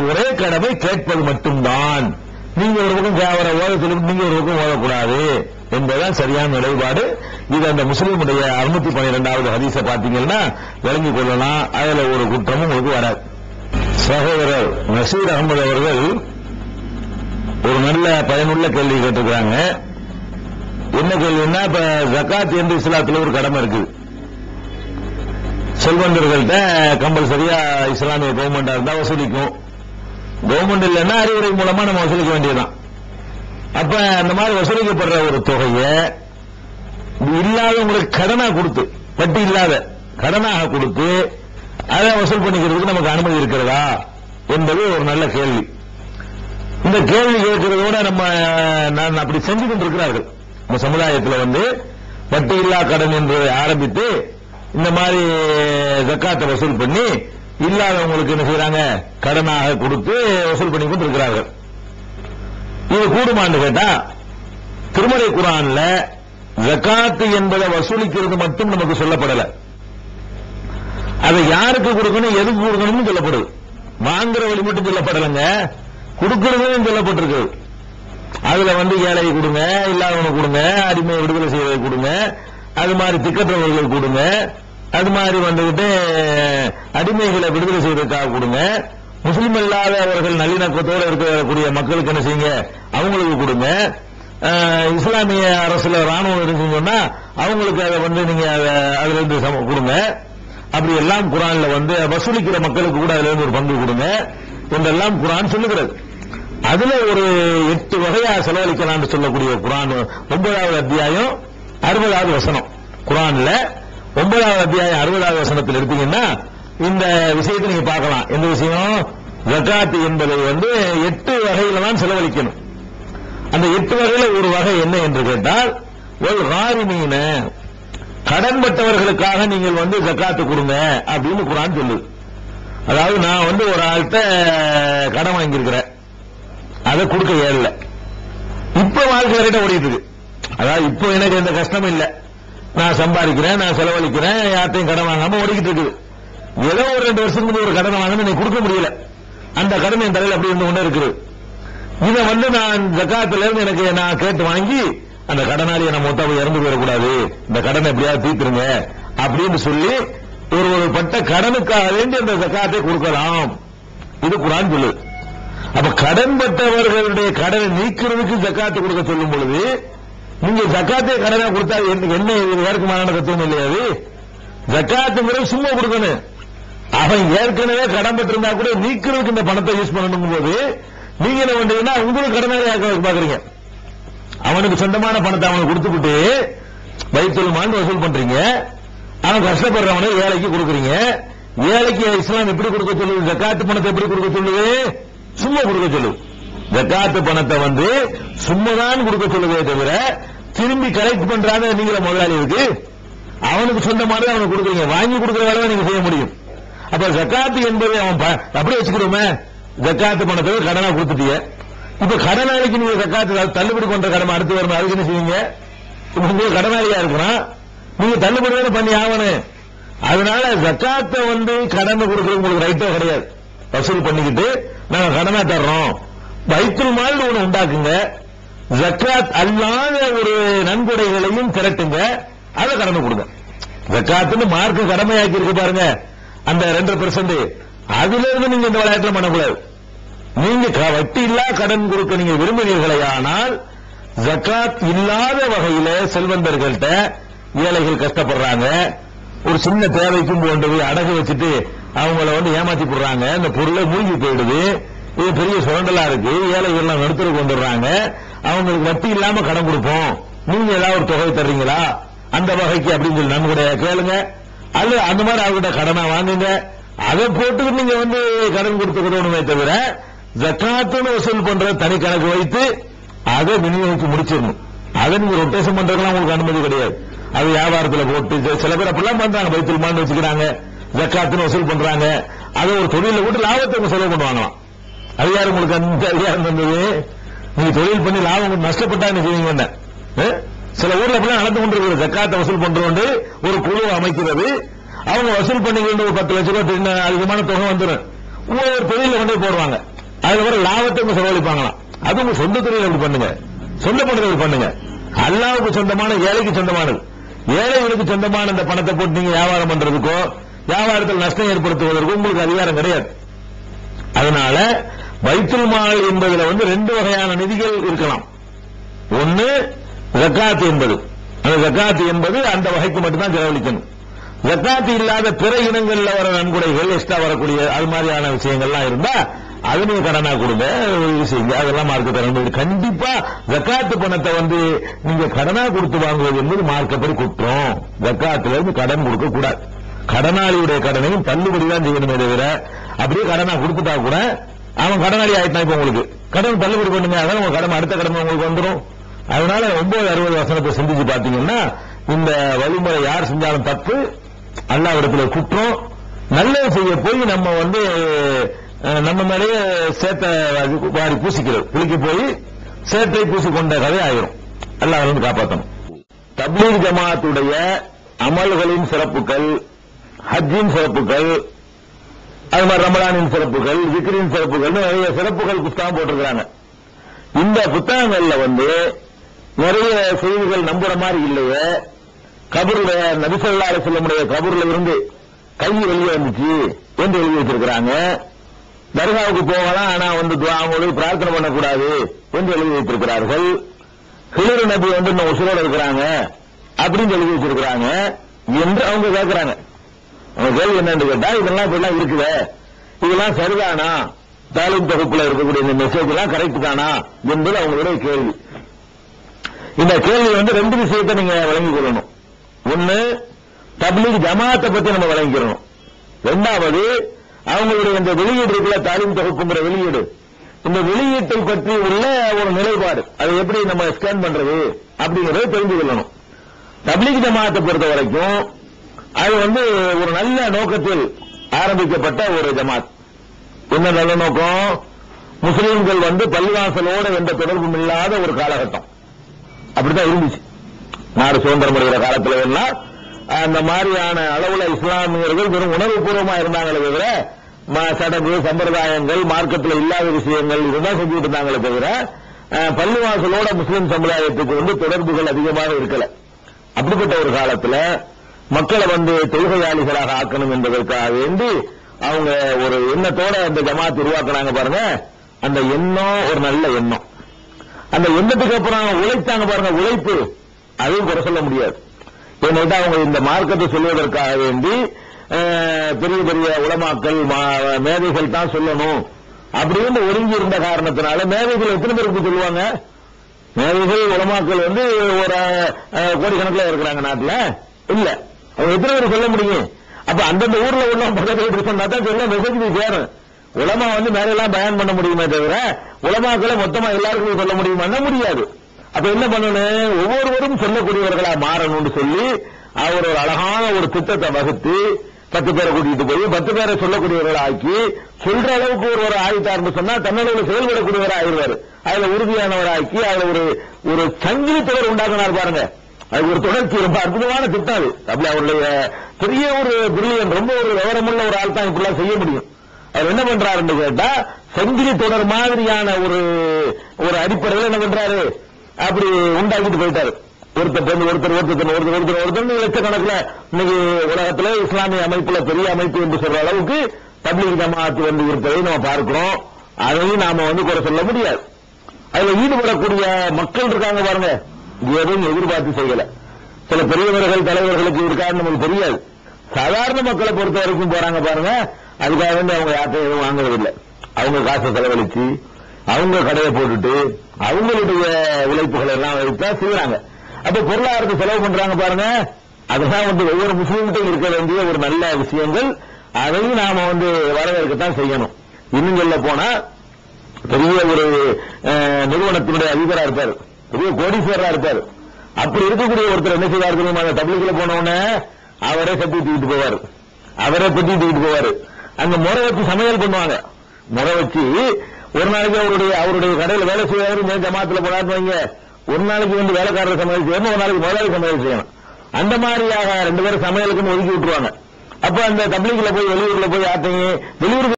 ஒரே கடமை கேட்பது மட்டும்தான். நீங்க ஒரு பக்கம் கேவர ஓத சொல்லி நீங்க ஒரு பக்கம் ஓதக்கூடாது என்பதுதான் சரியான நிலைப்பாடு. இது அந்த முஸ்லீமுடைய 612வது ஹதீஸை பார்த்தீங்கன்னா விளங்கிக் கொள்ளலாம். அதுல ஒரு குற்றமும் உங்களுக்கு வராது. சகோதரர் நசீர் அகமது அவர்கள் ஒரு நல்ல பயனுள்ள கேள்வி கேட்டிருக்கிறாங்க. என்ன கேள்வின்னா, இப்ப ஜகாத் என்று இஸ்லாத்துல ஒரு கடமை இருக்குது. செல்வந்தர்கள்ட்ட கம்பல்சரியா இஸ்லாமிய கவர்மெண்டா இருந்தா வசூலிக்கும். கவர்மெண்ட் இல்லைன்னா அறிவுரை மூலமா நம்ம வசூலிக்க வேண்டியதுதான். அப்ப அந்த மாதிரி வசூலிக்கப்படுற ஒரு தொகையை இல்லாதவங்களுக்கு கடனா கொடுத்து, வட்டி இல்லாத கடனாக கொடுத்து அதை வசூல் பண்ணிக்கிறதுக்கு நமக்கு அனுமதி இருக்கிறதா என்பது ஒரு நல்ல கேள்வி. இந்த கேள்வி கேட்கிறதோட நான் அப்படி செஞ்சு கொண்டிருக்கிறார்கள். நம்ம சமுதாயத்தில் வட்டி இல்லா கடன் என்று ஆரம்பித்து இந்த மாதிரி ஜக்காத்தை வசூல் பண்ணி இல்லாதவங்களுக்கு என்ன செய்யறாங்க, கடனாக கொடுத்து வசூல் பண்ணி கொண்டிருக்கிறார்கள். இது கூடுமான்னு கேட்டா, திருமறை குர்ஆன்ல ஜக்காத்து என்பதை வசூலிக்கிறது மட்டும் நமக்கு சொல்லப்படல. அதை யாருக்கு கொடுக்கணும், எதுக்கு கொடுக்கணும்னு சொல்லப்படுது. வாங்குற வழி மட்டும் சொல்லப்படலைங்க, கொடுக்கறதும் சொல்லப்பட்டிருக்கு. அதுல ஏழை கொடுங்க, இல்லாதவனுக்கு கொடுங்க, அடிமையை விடுதலை செய்வதை கொடுங்க, அது மாதிரி திக்கற்றவர்களுக்கு கொடுங்க, அது மாதிரி அடிமைகளை விடுதலை செய்வதற்காக கொடுங்க, முஸ்லிம் அல்லாதவர்கள் நல்லிணக்கத்தோடு இருக்கக்கூடிய மக்களுக்கு என்ன செய்யுங்க, அவங்களுக்கு கொடுங்க, இஸ்லாமிய அரசுல ராணுவம் இருக்குன்னு சொன்னா அவங்களுக்கு அதை நீங்க அதுல இருந்து கொடுங்க. அப்படி எல்லாம் குர்ஆன்ல வசூலிக்கிற மக்களுக்கு கூட அதுல இருந்து ஒரு பங்கு கொடுங்க என்றெல்லாம் குர்ஆன் சொல்லுகிறது. அதுல ஒரு 8 வகையா செலவழிக்கலாம் சொல்லக்கூடிய குர்ஆன் 9வது அத்தியாயம் 60வது வசனம். குர்ஆன்ல 9வது அத்தியாயம் 60வது வசனத்தில் எடுத்தீங்கன்னா இந்த விஷயத்தை நீங்க பார்க்கலாம். எந்த விஷயம்? ஜகாத் என்பதை 8 வகையில தான் செலவழிக்கணும். அந்த 8 வகையில ஒரு வகை என்ன என்று கேட்டால், ஒரு காரிமீன கடன்பட்டவர்களுக்காக நீங்கள் ஜகாத்து கொடுங்க அப்படின்னு குர்ஆன் சொல்லுது. அதாவது நான் ஒரு ஆள்கிட்ட கடன் வாங்கியிருக்கிறேன், அதை கொடுக்க ஏறல. இப்ப வாழ்க்கை வரைட்ட ஓடிட்டு இருக்கு. அதாவது இப்போ எனக்கு எந்த கஷ்டமும் இல்லை, நான் சம்பாதிக்கிறேன், நான் செலவழிக்கிறேன், யார்ட்டையும் கடன் வாங்காம ஓடிக்கிட்டு இருக்குது. ஏதோ ஒரு 2 வருஷத்துக்கு ஒரு கடனை வாங்கன்னு எனக்கு கொடுக்க முடியல, அந்த கடன் என் தலையில் அப்படி இருந்து கொண்டே இருக்குது. இதை நான் ஜகாத்துல இருந்து எனக்கு நான் கேட்டு வாங்கி அந்த கடனாளியை நம்ம மொத்தம் இறந்து போயிடக்கூடாது, இந்த கடனை எப்படியாவது தீர்த்துருங்க அப்படின்னு சொல்லி ஒரு பட்ட கடனுக்காக வேண்டி அந்த ஜகாத்தை கொடுக்கலாம். இது குர்ஆன் சொல்லுது. அப்ப கடன்பட்டவர்களுடைய கடனை நீக்கிறதுக்கு ஜகாத்து கொடுக்க சொல்லும் பொழுது நீங்க ஜகாத்தை கடனா கொடுத்தா என்ன ஏற்கமான தத்துவம் இல்லையாது? ஜகாத்துங்கிறது சும்மா கொடுக்கணும். அவன் ஏற்கனவே கடன் பெற்றிருந்தா கூட நீக்கிறதுக்கு இந்த பணத்தை யூஸ் பண்ணணும் போது நீங்க என்ன பண்றீங்கன்னா உங்களுக்கு கடனாளி ஆக்க பாக்குறீங்க. அவனுக்கு சொந்தமான பணத்தை அவனுக்கு கொடுத்துக்கிட்டு பைத்துல் மால் வசூல் பண்றீங்க. அவன் கஷ்டப்படுறவனை ஏழைக்கு கொடுக்குறீங்க. ஏழைக்கு இஸ்லாம் எப்படி கொடுக்க சொல்லுது? ஜகாத்து பணத்தை எப்படி கொடுக்க சொல்லுது? சும்மா கொடுக்க சொல்லுது. ஜகாத்து பணத்தை சும்மாதான் கொடுக்க சொல்லுதே தவிர திரும்பி கலெக்ட் பண்றாங்க நீங்கள முதலாளி இருக்கு, அவனுக்கு சொந்தமானதை அவனுக்கு கொடுக்குறீங்க. வாங்கி கொடுக்கிற வேலை நீங்க செய்ய முடியும். அப்ப ஜகாத்து என்பதை அவன் அப்படியே வச்சுக்கிறோமே, ஜகாத்து பணத்தை கடனா கொடுத்துட்டீங்க. இப்ப கடனாளிக்கு நீங்க ஜகாத்து தள்ளுபடி பண்ற கடமை அடுத்து வரணும். அதுக்கு என்ன செய்வீங்க? உங்களுக்கு கடனாளியா இருக்கிறான், நீங்க தள்ளுபடி பண்ணி ஆகணும். அதனால ஜகாத்தை கடன் கொடுக்கறது உங்களுக்கு ரைட்டோ கிடையாது. வசூல் பண்ணிக்கிட்டு நாங்க கடனா தர்றோம், பைத்துல் மால் ஒண்ணு உண்டாக்குங்க, ஜகாத் அல்லாத ஒரு நன்கொடைகளையும் திரட்டுங்க, அதை கடமை கொடுங்க. ஜகாத்துன்னு மார்க்க கடமையாக்கி இருக்கு பாருங்க, அந்த 2% அதுல இருந்து நீங்க இந்த விளையாட்டுல பண்ணக்கூடாது. நீங்க வட்டி இல்லா கடன் கொடுக்க நீங்க விரும்பினீர்களே ஆனால் ஜகாத் இல்லாத வகையில செல்வந்தர்கள்ட்ட ஏழைகள் கஷ்டப்படுறாங்க, ஒரு சின்ன தேவைக்கும் போன்று அடகு வச்சுட்டு அவங்கள ஏமாத்தி போடுறாங்க, அந்த பொருளை மூழ்கி போயிடுது, இது பெரிய சுரண்டலா இருக்கு, ஏழைகள் நடுத்தருக்கு வந்துடுறாங்க, அவங்களுக்கு வட்டி இல்லாம கடன் கொடுப்போம், நீங்க ஏதாவது ஒரு தொகை தர்றீங்களா அந்த வகைக்கு அப்படின்னு சொல்லி நம்ம கூட கேளுங்க. அல்ல அந்த மாதிரி அவங்ககிட்ட கடனா வாங்குங்க, அதை போட்டு நீங்க கடன் கொடுத்துக்கணுமே தவிர ஜகாத்துன்னு வசூல் பண்ற தனி கணக்கு வைத்து அதை விநியோகிச்சு முடிச்சிடணும். அதை நீங்க ரொட்டேஷன் பண்றதுலாம் உங்களுக்கு அனுமதி கிடையாது. அது வியாபாரத்தில் போட்டு சில பேர் அப்படிலாம் பண்றாங்க, பைத்துல் மால் வச்சுக்கிறாங்க, ஜகாத்துன்னு வசூல் பண்றாங்க, அதை ஒரு தொழில போட்டு லாபத்தை செலவு பண்ணுவாங்களாம். அது யாரு உங்களுக்கு அந்த அதிகாரம் தந்தது? நீங்க தொழில் பண்ணி லாபம் நஷ்டப்பட்டா என்ன செய்வீங்க? சில ஊர்ல அப்படிலாம் நடந்து கொண்டிருக்கிறது. ஜகாத்தை வசூல் பண்றோண்டு ஒரு குழு அமைக்கிறது, அவங்க வசூல் பண்ணிக்கிட்டு ஒரு 10 லட்சம் ரூபாய் அதிகமான தொகை வந்துடும், ஒரு தொழில கொண்டு போடுவாங்க. அதுல வர லாபத்தை செலவழிப்பாங்களாம். அது உங்க சொந்த தொழில் எப்படி பண்ணுங்க, சொந்த பணத்தை பண்ணுங்க. அல்லாவுக்கு சொந்தமான, ஏழைக்கு சொந்தமானது. ஏழைகளுக்கு சொந்தமான இந்த பணத்தை போட்டு நீங்க வியாபாரம் பண்றதுக்கோ வியாபாரத்தில் நஷ்டம் ஏற்படுத்துவதற்கோ உங்களுக்கு அதிகாரம் கிடையாது. அதனால பைத்துல் மால் என்பதுல ரெண்டு வகையான நிதிகள் இருக்கலாம். ஒன்னு ஜக்காத் என்பது, அந்த ஜக்காத் என்பது அந்த வகைக்கு மட்டும்தான் செலவழிக்கணும். ஜக்காத் இல்லாத பிற இனங்கள்ல வர நன்கொடைகள், எக்ஸ்ட்ரா வரக்கூடிய அது மாதிரியான விஷயங்கள்லாம் இருந்தா அது நீங்க கடனா கொடுங்க, செய்யுங்க. அதெல்லாம் மார்க்க தரணும். கண்டிப்பா ஜக்காத்து பணத்தை நீங்க கடனா கொடுத்து வாங்குவது என்பது மார்க்கப்படி குற்றம். ஜக்காத்துல இருந்து கடன் கொடுக்க கூடாது. கடனாளியுடைய கடனையும் தள்ளுபடி தான் செய்யணுமே தவிர அப்படியே கடனா கொடுத்துட்டா கூட அவன் கடனாளி ஆயிட்டான். இப்ப உங்களுக்கு கடன் தள்ளுபடி பண்ணுங்க, அதான் உங்க கடன் அடுத்த கடன் உங்களுக்கு வந்துடும். அதனால 960 வசனத்தை சிந்திச்சு பாத்தீங்கன்னா இந்த வழிமுறை யார் செஞ்சாலும் தப்பு, அல்லாஹ்விடத்துல குற்றம். நல்லது செய்ய போய் நம்ம மேலேயே சேத்த வாரி பூசிக்கிறது, குளிக்க போய் சேத்தை பூசிக்கொண்ட கதை ஆயிரும். அல்லாஹ் காப்பாற்றணும். தப்லீக் ஜமாத்துடைய அமல்களின் சிறப்புகள், ஹஜ்ஜின் சிறப்புகள், அது மாதிரி ரமலானின் சிறப்புகள், ஜிக்ரின் சிறப்புகள், நிறைய சிறப்புகள் புத்தகம் போட்டிருக்கிறாங்க. இந்த புத்தகங்கள்ல நிறைய செய்திகள் நம்புற மாதிரி இல்லையே. கபூர்ல நபி ஸல்லல்லாஹு அலைஹி வஸல்லம் கபூர்ல இருந்து கை வெளியே வந்துச்சு என்று எழுதி வச்சிருக்கிறாங்க. தர்காவுக்கு போகலாம், ஆனா அவங்களுக்கு பிரார்த்தனை பண்ணக்கூடாது என்று எழுதி வைத்திருக்கிறார்கள். ஹிலர் நபி இன்னும் உசுரோட இருக்கிறாங்க அப்படின்னு எழுதி வச்சிருக்கிறாங்க என்று அவங்க கேட்கிறாங்க. அவங்க கேள்வி என்னன்னு கேட்டா, இதெல்லாம் இப்பெல்லாம் இருக்குதே, இதெல்லாம் சரிதானா, தாலிம் தொகுப்புல இருக்கக்கூடிய இந்த மெசேஜ் எல்லாம் கரெக்ட் தானா என்பது அவங்களுடைய கேள்வி. இந்த கேள்வி ரெண்டு விஷயத்தை நீங்க வழங்கிக் கொள்ளணும். ஒன்னு, தப்லீக் ஜமாத்தை பத்தி நம்ம வழங்கிக்கிறோம். இரண்டாவது, அவங்களுடைய இந்த வெளியீடு இருக்குல்ல, தாலிம் தொகுப்புங்கிற வெளியீடு, இந்த வெளியீட்டை பற்றி உள்ள ஒரு நிலைப்பாடு, அதை எப்படி நம்ம ஸ்கேன் பண்றது அப்படிங்கறத தெரிந்து கொள்ளணும். தப்லீக் ஜமாத்தை பொறுத்த வரைக்கும் அது ஒரு நல்ல நோக்கத்தில் ஆரம்பிக்கப்பட்ட ஒரு ஜமாத். என்ன நல்ல நோக்கம்? முஸ்லீம்கள் பள்ளிவாசலோட எந்த தொடர்பும் இல்லாத ஒரு காலகட்டம் அப்படித்தான் இருந்துச்சு. நாடு சுதந்திரம் அடைகிற காலத்துல எல்லாம் அந்த மாதிரியான அளவுல இஸ்லாமியர்கள் வெறும் உணர்வு பூர்வமா இருந்தாங்களே தவிர சடங்கு சம்பிரதாயங்கள் மார்க்கத்தில் இல்லாத விஷயங்கள் இதுதான் செஞ்சுட்டு இருந்தாங்களே தவிர பள்ளிவாசலோட முஸ்லீம் சமுதாயத்துக்கு தொடர்புகள் அதிகமாக இருக்கல. அப்படிப்பட்ட ஒரு காலத்துல மக்களை தொழுகையாளிகளாக ஆக்கணும் என்பதற்காக வேண்டி அவங்க ஒரு எண்ணத்தோட அந்த ஜமாத் உருவாக்குறாங்க பாருங்க. அந்த எண்ணம் ஒரு நல்ல எண்ணம். அந்த எண்ணத்துக்கு அப்புறம் உழைத்தாங்க பாருங்க, உழைப்பு அதையும் குறை சொல்ல முடியாது. ஏன்னா அவங்க இந்த மார்க்கத்தை சொல்வதற்காக வேண்டி பெரிய பெரிய உலமாக்கள் மேதைகள் தான் சொல்லணும் அப்படின்னு ஒதுங்கி இருந்த காரணத்தினால, மேதைகள் எத்தனை பேருக்கு சொல்லுவாங்க? மேதைகள் உலமாக்கள் ஒரு கோடிக்கணக்கில் இருக்கிறாங்க நாட்டுல, இல்ல அவங்க எத்தனை பேர் சொல்ல முடியும்? அப்ப அந்தந்த ஊர்ல உள்ள பக்கத்தில் சொன்னா தான் சொல்ல மெசேஜ் சேரும். உலமா மேலெல்லாம் பயன் பண்ண முடியுமே தவிர உலமாக்களை மொத்தமா எல்லாருக்கும் சொல்ல முடியுமா? முடியாது. அப்ப என்ன பண்ணணும்? ஒவ்வொருவரும் சொல்லக்கூடியவர்களா மாறணும்னு சொல்லி அவர் ஒரு அழகான ஒரு திட்டத்தை வகுத்து 10 பேரை கூட்டிட்டு போய் 10 பேரை சொல்லக்கூடியவர்களை ஆக்கி, சொல்ற அளவுக்கு ஒரு ஆயிட்டார்னு சொன்னா தன்னளவுல செயல்படக்கூடியவரை ஆயிடுவாரு. அதுல உறுதியானவர் ஆக்கி அதுல ஒரு சங்கிலி தொடர் உண்டாக்குனார் பாருங்க. அது ஒரு தொடர்ச்சி, ரொம்ப அற்புதமான திட்டம் அது. அப்படி அவருடைய பெரிய ஒரு பிரில்லியன், ரொம்ப ஒரு விவரமுள்ள ஒரு ஆள் தான் இப்படிலாம் செய்ய முடியும். அவர் என்ன பண்றாருன்னு கேட்டா, சங்கிலி தொடர் மாதிரியான ஒரு அடிப்படையில் என்ன பண்றாரு, அப்படி உண்டாக்கிட்டு போயிட்டாரு. ஒருத்தர் லட்சக்கணக்கில் இன்னைக்கு உலகத்துல இஸ்லாமிய அமைப்புல பெரிய அமைப்பு என்று சொல்ற அளவுக்கு தப்லீக் ஜமாத் இருப்பதை நம்ம பார்க்கிறோம். அதையும் நாம குறை சொல்ல முடியாது. அதுல ஈடுபடக்கூடிய மக்கள் இருக்காங்க பாருங்க, எதையும் எதிர்பார்த்து செய்யல. சில பெரியவர்கள் தலைவர்களுக்கு இருக்காருன்னு நமக்கு தெரியாது. சாதாரண மக்களை பொறுத்த வரைக்கும் போறாங்க பாருங்க, அதுக்காக வேண்டி அவங்க யார்ட்டையும் எதுவும் வாங்குறதில்லை. அவங்க காசை செலவழிச்சு அவங்க கடையை போட்டுட்டு அவங்களுடைய உழைப்புகளை எல்லாம் வைத்தா செய்யறாங்க. அப்ப பொருளாதாரத்தை செலவு பண்றாங்க பாருங்க. அதுதான் ஒவ்வொரு முஸ்லீம்கிட்டையும் இருக்க வேண்டிய ஒரு நல்ல விஷயங்கள். அதையும் நாம வரவேற்கத்தான் செய்யணும். இன்னும் சொல்ல போனா பெரிய ஒரு நிறுவனத்தினுடைய அதிபரா இருப்பாரு, பெரிய கோடீஸ்வரரா இருப்பாரு. அப்படி இருக்கக்கூடிய ஒருத்தர் என்ன செய்வார் தெரியுமா? அந்த தப்லீக்ல போனவுடனே அவரே சட்டி தூக்கிட்டு போவாரு, அவரே பெட்டி தூக்கிட்டு போவாரு. அங்க முறை வச்சு சமையல் பண்ணுவாங்க. முறை வச்சு ஒரு நாளைக்கு அவருடைய கடையில் வேலை செய்வாரு. ஜமாத்துல போனான்னு வைங்க, ஒரு நாளைக்கு வேலைக்காரர் சமையல் செய்யணும், ஒரு நாளைக்கு முதலாளி சமையல் செய்யணும். அந்த மாதிரியாக 2 பேரும் சமையலுக்குன்னு ஒதுக்கி விட்டுருவாங்க. அப்ப அந்த தப்லீக்ல போய் வெளியூர்ல போய் ஆட்டையும் வெளியூருக்கு